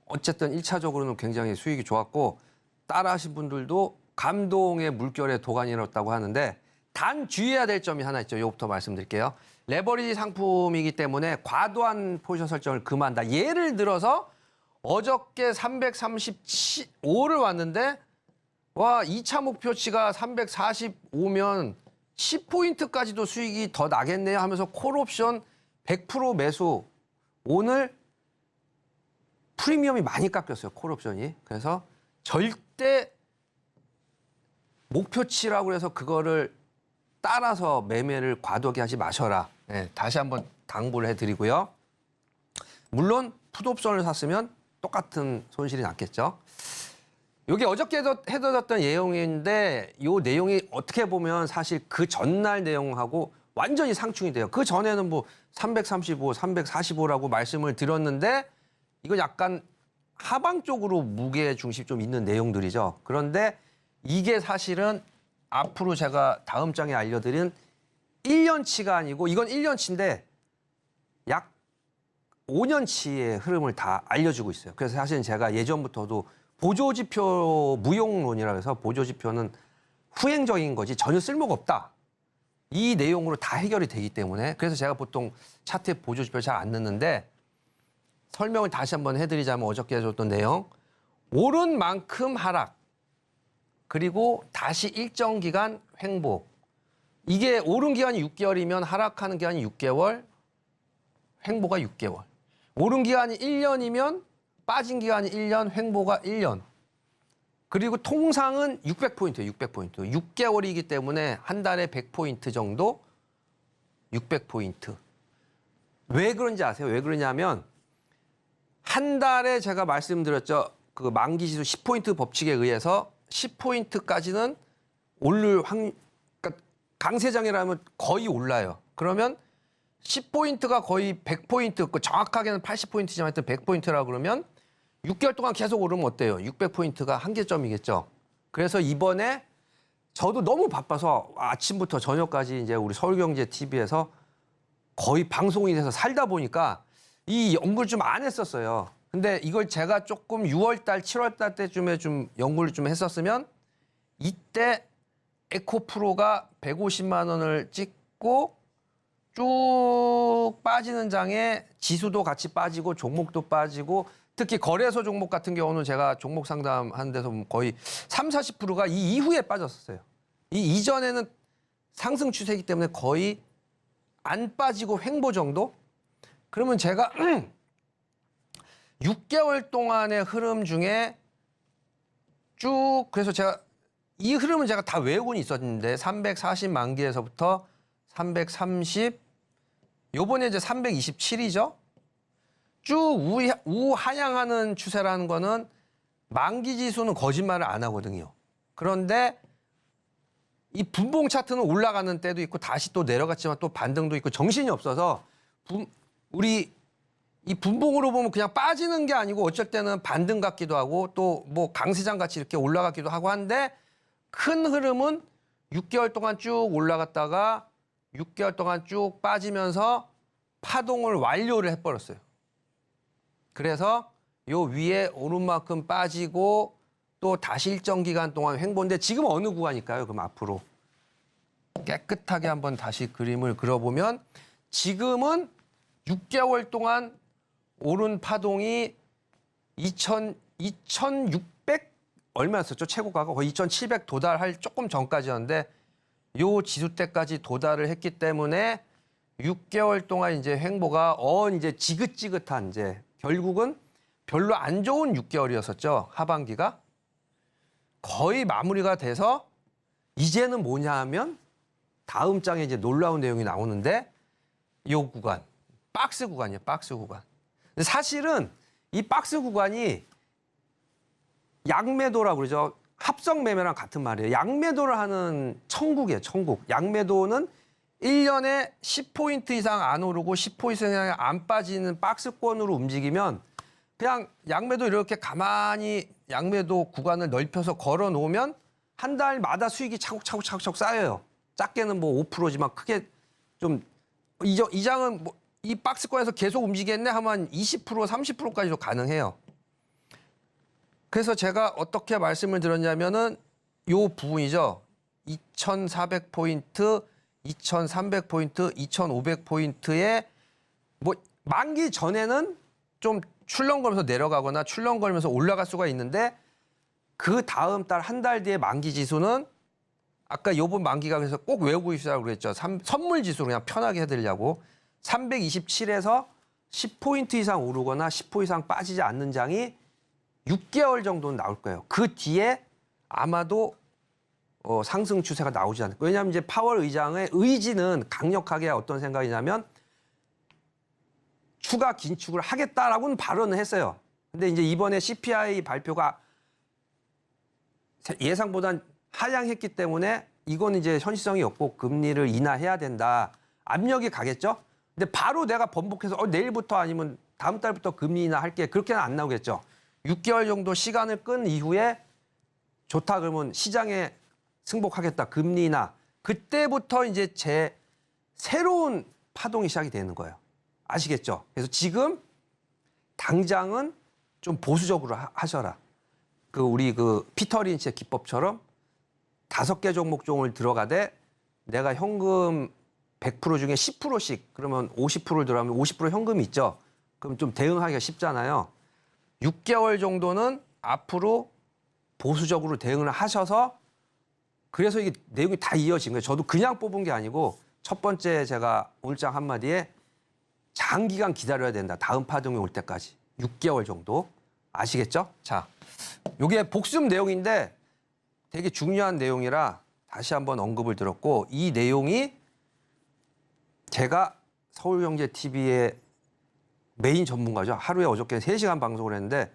어쨌든 1차적으로는 굉장히 수익이 좋았고 따라하신 분들도 감동의 물결에 도가니 일었다고 하는데 단 주의해야 될 점이 하나 있죠. 이거부터 말씀드릴게요. 레버리지 상품이기 때문에 과도한 포지션 설정을 금한다. 예를 들어서 어저께 335를 왔는데 와 2차 목표치가 345면 10포인트까지도 수익이 더 나겠네요 하면서 콜옵션 100% 매수 오늘 프리미엄이 많이 깎였어요. 콜옵션이. 그래서 절대 목표치라고 해서 그거를 따라서 매매를 과도하게 하지 마셔라. 네, 다시 한번 당부를 해드리고요. 물론 풋옵션을 샀으면 똑같은 손실이 났겠죠. 여기 어저께 해드렸던 내용인데 이 내용이 어떻게 보면 사실 그 전날 내용하고 완전히 상충이 돼요. 그 전에는 뭐 335, 345라고 말씀을 드렸는데 이거 약간 하방 쪽으로 무게 중심 좀 있는 내용들이죠. 그런데 이게 사실은 앞으로 제가 다음 장에 알려드린 1년치가 아니고 이건 1년치인데 약 5년치의 흐름을 다 알려주고 있어요. 그래서 사실은 제가 예전부터도 보조지표 무용론이라고 해서 보조지표는 후행적인 거지 전혀 쓸모가 없다. 이 내용으로 다 해결이 되기 때문에 그래서 제가 보통 차트에 보조지표 잘 안 넣는데 설명을 다시 한번 해드리자면 어저께 해줬던 내용 오른 만큼 하락 그리고 다시 일정 기간 횡보 이게 오른 기간이 6개월이면 하락하는 기간이 6개월 횡보가 6개월 오른 기간이 1년이면 빠진 기간이 1년 횡보가 1년 그리고 통상은 600포인트예요. 600포인트 6개월이기 때문에 한 달에 100포인트 정도 600포인트 왜 그런지 아세요? 왜 그러냐면 한 달에 제가 말씀드렸죠. 그 만기지수 10포인트 법칙에 의해서 10포인트까지는 오를 그러니까 강세장이라면 거의 올라요. 그러면 10포인트가 거의 100포인트, 정확하게는 80포인트지만 하여튼 100포인트라 그러면 6개월 동안 계속 오르면 어때요? 600포인트가 한계점이겠죠. 그래서 이번에 저도 너무 바빠서 아침부터 저녁까지 이제 우리 서울경제TV에서 거의 방송이 돼서 살다 보니까 이 연구를 좀 안 했었어요. 근데 이걸 제가 조금 6월달, 7월달 때쯤에 좀 연구를 좀 했었으면 이때 에코프로가 150만 원을 찍고 쭉 빠지는 장에 지수도 같이 빠지고 종목도 빠지고 특히 거래소 종목 같은 경우는 제가 종목 상담하는 데서 보면 거의 30-40%가 이 이후에 빠졌었어요. 이 이전에는 상승 추세이기 때문에 거의 안 빠지고 횡보 정도? 그러면 제가 6개월 동안의 흐름 중에 쭉 그래서 제가 이 흐름은 제가 다 외우고는 있었는데 340만기에서부터 330 요번에 이제 327이죠. 쭉 우하향하는 추세라는 거는 만기 지수는 거짓말을 안 하거든요. 그런데 이 분봉 차트는 올라가는 때도 있고 다시 또 내려갔지만 또 반등도 있고 정신이 없어서 우리 이 분봉으로 보면 그냥 빠지는 게 아니고 어쩔 때는 반등 같기도 하고 또 뭐 강세장 같이 이렇게 올라가기도 하고 한데 큰 흐름은 6개월 동안 쭉 올라갔다가 6개월 동안 쭉 빠지면서 파동을 완료를 해버렸어요. 그래서 요 위에 오른만큼 빠지고 또 다시 일정 기간 동안 횡보인데 지금 어느 구간일까요? 그럼 앞으로 깨끗하게 한번 다시 그림을 그려보면 지금은 6개월 동안 오른 파동이 2,600 얼마였었죠? 최고가가 거의 2,700 도달할 조금 전까지였는데 요 지수 때까지 도달을 했기 때문에 6개월 동안 이제 횡보가 이제 지긋지긋한 이제 결국은 별로 안 좋은 6개월이었었죠. 하반기가 거의 마무리가 돼서 이제는 뭐냐 하면 다음 장에 이제 놀라운 내용이 나오는데 요 구간 박스 구간이에요. 박스 구간. 근데 사실은 이 박스 구간이 양매도라고 그러죠. 합성 매매랑 같은 말이에요. 양매도를 하는 천국이에요. 천국. 양매도는 1년에 10포인트 이상 안 오르고 10포인트 이상 안 빠지는 박스권으로 움직이면 그냥 양매도 이렇게 가만히 양매도 구간을 넓혀서 걸어 놓으면 한 달마다 수익이 차곡차곡 쌓여요. 작게는 뭐 5%지만 크게 좀 이 장은 뭐 이 박스권에서 계속 움직이겠네 하면 20% 30%까지도 가능해요. 그래서 제가 어떻게 말씀을 드렸냐면은 요 부분이죠. 2,400포인트, 2,300포인트, 2,500포인트에 뭐 만기 전에는 좀 출렁거리면서 내려가거나 출렁거리면서 올라갈 수가 있는데 그 다음 달 한 달 뒤에 만기 지수는 아까 요번 만기가 그래서 꼭 외우고 있으라고 그랬죠. 선물 지수로 그냥 편하게 해드리려고 327에서 10포인트 이상 오르거나 10% 이상 빠지지 않는 장이 6개월 정도는 나올 거예요. 그 뒤에 아마도 상승 추세가 나오지 않을까. 왜냐하면 이제 파월 의장의 의지는 강력하게 어떤 생각이냐면 추가 긴축을 하겠다라고는 발언을 했어요. 근데 이제 이번에 CPI 발표가 예상보단 하향했기 때문에 이건 이제 현실성이 없고 금리를 인하해야 된다. 압력이 가겠죠. 근데 바로 내가 번복해서 내일부터 아니면 다음 달부터 금리 인하할게. 그렇게는 안 나오겠죠. 6개월 정도 시간을 끈 이후에 좋다 그러면 시장에 승복하겠다. 금리 인하. 그때부터 이제 제 새로운 파동이 시작이 되는 거예요. 아시겠죠? 그래서 지금 당장은 좀 보수적으로 하셔라. 우리 피터 린치의 기법처럼 5개 종목종을 들어가되 내가 현금 100% 중에 10%씩 그러면 50%를 들어가면 50% 현금이 있죠. 그럼 좀 대응하기가 쉽잖아요. 6개월 정도는 앞으로 보수적으로 대응을 하셔서 그래서 이게 내용이 다 이어진 거예요. 저도 그냥 뽑은 게 아니고 첫 번째 제가 오늘장 한마디에 장기간 기다려야 된다. 다음 파동이 올 때까지. 6개월 정도. 아시겠죠? 자, 이게 복습 내용인데 되게 중요한 내용이라 다시 한번 언급을 들었고 이 내용이 제가 서울경제TV의 메인 전문가죠. 하루에 어저께 3시간 방송을 했는데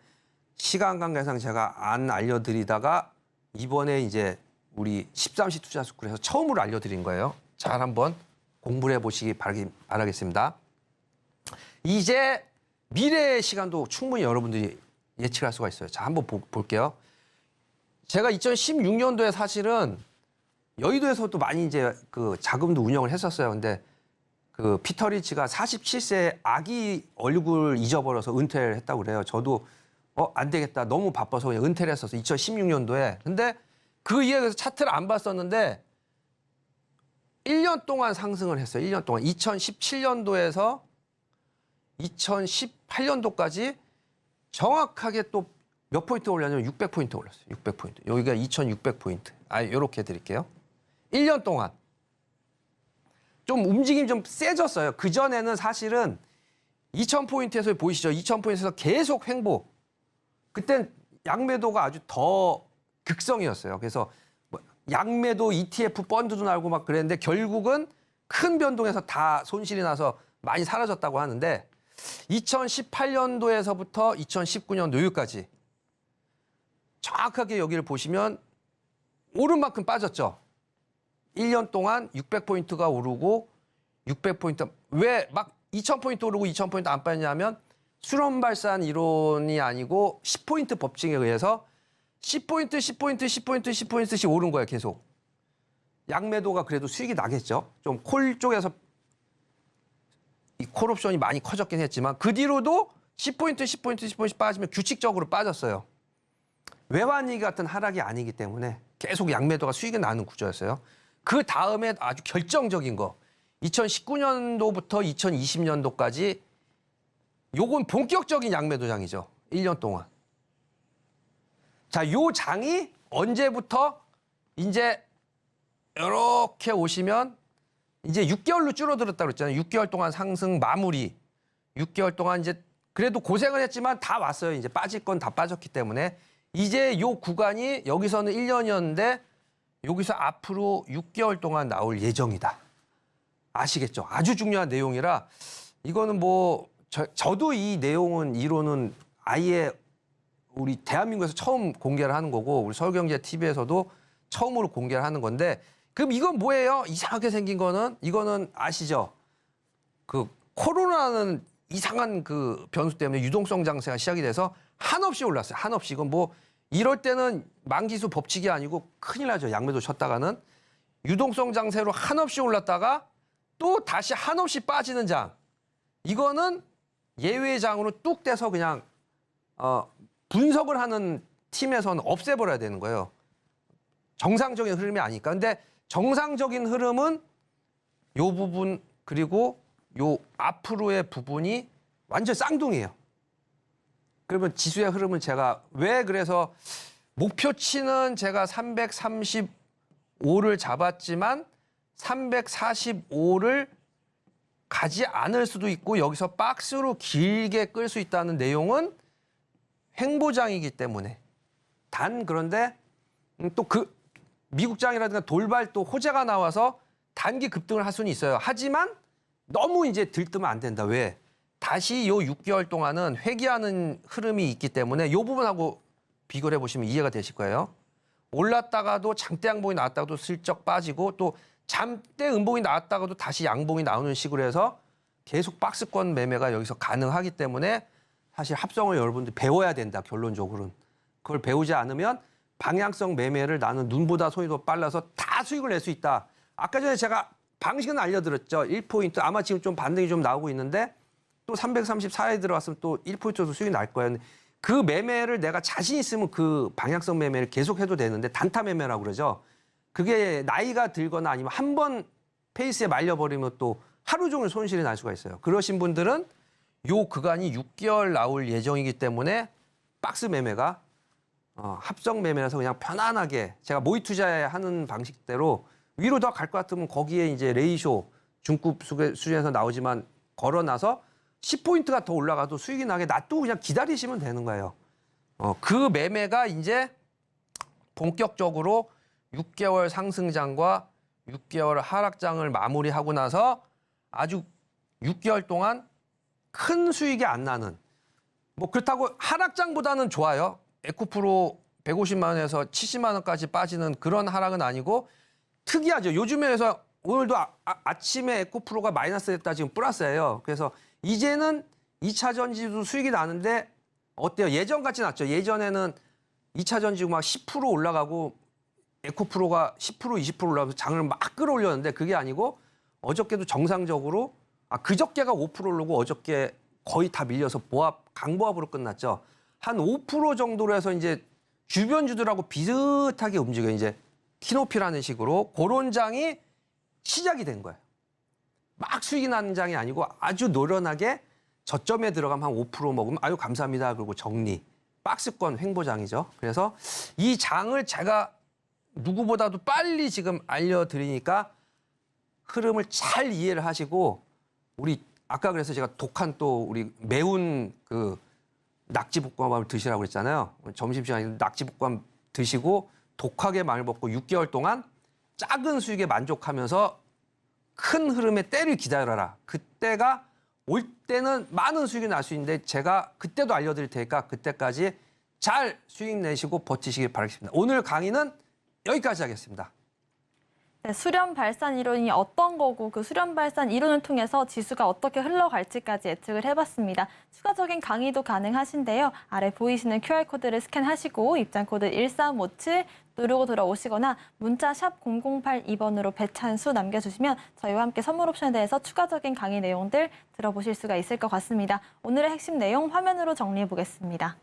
시간 관계상 제가 안 알려드리다가 이번에 이제 우리 13시 투자 스쿨에서 처음으로 알려드린 거예요. 잘 한번 공부를 해보시기 바라겠습니다. 이제 미래의 시간도 충분히 여러분들이 예측할 수가 있어요. 자, 한번 볼게요. 제가 2016년도에 사실은 여의도에서도 많이 이제 자금도 운영을 했었어요. 근데 피터 린치가 47세에 아기 얼굴 잊어버려서 은퇴를 했다고 그래요. 저도 안 되겠다. 너무 바빠서 그냥 은퇴를 했었어. 2016년도에. 근데 그 이후에 차트를 안 봤었는데 1년 동안 상승을 했어요. 1년 동안. 2017년도에서 2018년도까지 정확하게 또 몇 포인트 올렸냐면 600포인트 올렸어요. 600포인트. 여기가 2600포인트. 요렇게 드릴게요. 1년 동안. 좀 움직임이 좀 세졌어요. 그전에는 사실은 2000포인트에서 보이시죠? 2000포인트에서 계속 횡보. 그땐 양매도가 아주 더 극성이었어요. 그래서 양매도 ETF 펀드도 나오고 막 그랬는데 결국은 큰 변동에서 다 손실이 나서 많이 사라졌다고 하는데 2018년도에서부터 2019년도 여기까지 정확하게 여기를 보시면 오른 만큼 빠졌죠. 1년 동안 600포인트가 오르고 600포인트 왜 막 2000포인트 오르고 2000포인트 안 빠졌냐면 수렴발산 이론이 아니고 10포인트 법칙에 의해서 10포인트, 10포인트, 10포인트, 10포인트씩 오른 거예요. 계속. 양매도가 그래도 수익이 나겠죠. 좀 콜 쪽에서 이 콜옵션이 많이 커졌긴 했지만 그 뒤로도 10포인트, 10포인트, 10포인트 빠지면 규칙적으로 빠졌어요. 외환위기 같은 하락이 아니기 때문에 계속 양매도가 수익이 나는 구조였어요. 그 다음에 아주 결정적인 거 2019년도부터 2020년도까지 요건 본격적인 양매도장이죠. 1년 동안. 자, 요 장이 언제부터 이제 이렇게 오시면 이제 6개월로 줄어들었다고 그랬잖아요. 6개월 동안 상승 마무리. 6개월 동안 이제 그래도 고생을 했지만 다 왔어요. 이제 빠질 건 다 빠졌기 때문에 이제 요 구간이 여기서는 1년이었는데 여기서 앞으로 6개월 동안 나올 예정이다. 아시겠죠? 아주 중요한 내용이라 이거는 저도 이 내용은 이론은 아예 우리 대한민국에서 처음 공개를 하는 거고 우리 서울경제TV에서도 처음으로 공개를 하는 건데 그럼 이건 뭐예요? 이상하게 생긴 거는 이거는 아시죠? 코로나는 이상한 변수 때문에 유동성 장세가 시작이 돼서 한없이 올랐어요. 한없이. 이건 이럴 때는 만기수 법칙이 아니고 큰일 나죠. 양매도 쳤다가는. 유동성 장세로 한없이 올랐다가 또 다시 한없이 빠지는 장. 이거는 예외장으로 뚝 떼서 그냥 분석을 하는 팀에서는 없애버려야 되는 거예요. 정상적인 흐름이 아니니까. 근데 정상적인 흐름은 요 부분 그리고 요 앞으로의 부분이 완전 쌍둥이에요. 그러면 지수의 흐름은 제가 그래서 목표치는 제가 335를 잡았지만 345를 가지 않을 수도 있고 여기서 박스로 길게 끌 수 있다는 내용은 횡보장이기 때문에 그런데 또 그 미국장이라든가 돌발 또 호재가 나와서 단기 급등을 할 수는 있어요. 하지만 너무 이제 들뜨면 안 된다. 왜? 다시 요 6개월 동안은 회귀하는 흐름이 있기 때문에 이 부분하고 비교를 해보시면 이해가 되실 거예요. 올랐다가도 장대 양봉이 나왔다가도 슬쩍 빠지고 또 잠대 음봉이 나왔다가도 다시 양봉이 나오는 식으로 해서 계속 박스권 매매가 여기서 가능하기 때문에 사실 합성을 여러분들 배워야 된다. 결론적으로는. 그걸 배우지 않으면 방향성 매매를 나는 눈보다 손이 더 빨라서 다 수익을 낼 수 있다. 아까 전에 제가 방식은 알려드렸죠. 1포인트. 아마 지금 좀 반등이 좀 나오고 있는데 또 334에 들어갔으면 또 1포인트도 수익이 날 거예요. 그 매매를 내가 자신 있으면 그 방향성 매매를 계속 해도 되는데 단타 매매라고 그러죠. 그게 나이가 들거나 아니면 한 번 페이스에 말려버리면 또 하루 종일 손실이 날 수가 있어요. 그러신 분들은 요 구간이 6개월 나올 예정이기 때문에 박스 매매가 합성 매매라서 그냥 편안하게 제가 모의 투자하는 방식대로 위로 더 갈 것 같으면 거기에 이제 레이쇼 중급 수준에서 나오지만 걸어놔서 10포인트가 더 올라가도 수익이 나게 놔두고 그냥 기다리시면 되는 거예요. 그 매매가 이제 본격적으로 6개월 상승장과 6개월 하락장을 마무리하고 나서 아주 6개월 동안 큰 수익이 안 나는 뭐 그렇다고 하락장보다는 좋아요. 에코프로 150만 원에서 70만 원까지 빠지는 그런 하락은 아니고 특이하죠. 요즘에서 오늘도 아침에 에코프로가 마이너스 됐다 지금 플러스예요. 그래서 이제는 2차 전지도 수익이 나는데 어때요? 예전 같진 않죠. 예전에는 2차 전지고 막 10% 올라가고 에코프로가 10% 20% 올라가서 장을 막 끌어올렸는데 그게 아니고 어저께도 정상적으로 그저께가 5% 오르고 어저께 거의 다 밀려서 강보합으로 끝났죠. 한 5% 정도로 해서 이제 주변주들하고 비슷하게 움직여요. 이제 키노피라는 식으로 그런 장이 시작이 된 거예요. 막 수익이 나는 장이 아니고 아주 노련하게 저점에 들어가면 한 5% 먹으면 아유 감사합니다. 그리고 정리. 박스권 횡보장이죠. 그래서 이 장을 제가 누구보다도 빨리 지금 알려드리니까 흐름을 잘 이해를 하시고 우리 아까 그래서 제가 독한 또 우리 매운 그 낙지볶음밥을 드시라고 그랬잖아요. 점심시간에 낙지볶음밥 드시고 독하게 마음을 먹고 6개월 동안 작은 수익에 만족하면서 큰 흐름의 때를 기다려라. 그때가 올 때는 많은 수익이 날 수 있는데 제가 그때도 알려드릴 테니까 그때까지 잘 수익 내시고 버티시길 바라겠습니다. 오늘 강의는 여기까지 하겠습니다. 네, 수렴 발산 이론이 어떤 거고 그 수렴 발산 이론을 통해서 지수가 어떻게 흘러갈지까지 예측을 해봤습니다. 추가적인 강의도 가능하신데요. 아래 보이시는 QR코드를 스캔하시고 입장코드 1357 누르고 들어오시거나 문자 샵 0082번으로 배찬수 남겨주시면 저희와 함께 선물 옵션에 대해서 추가적인 강의 내용들 들어보실 수가 있을 것 같습니다. 오늘의 핵심 내용 화면으로 정리해 보겠습니다.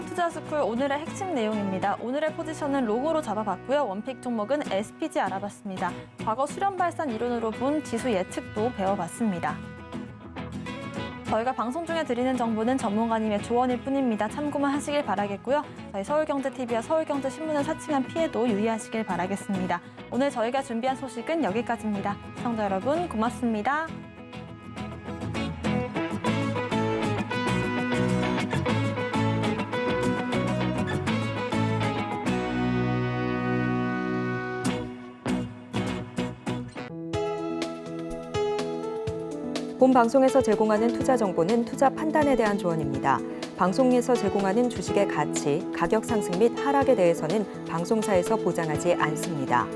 투자스쿨 오늘의 핵심 내용입니다. 오늘의 포지션은 로고로 잡아봤고요. 원픽 종목은 SPG 알아봤습니다. 과거 수렴 발산 이론으로 본 지수 예측도 배워봤습니다. 저희가 방송 중에 드리는 정보는 전문가님의 조언일 뿐입니다. 참고만 하시길 바라겠고요. 저희 서울경제TV와 서울경제신문을 사칭한 피해도 유의하시길 바라겠습니다. 오늘 저희가 준비한 소식은 여기까지입니다. 시청자 여러분 고맙습니다. 본 방송에서 제공하는 투자 정보는 투자 판단에 대한 조언입니다. 방송에서 제공하는 주식의 가치, 가격 상승 및 하락에 대해서는 방송사에서 보장하지 않습니다.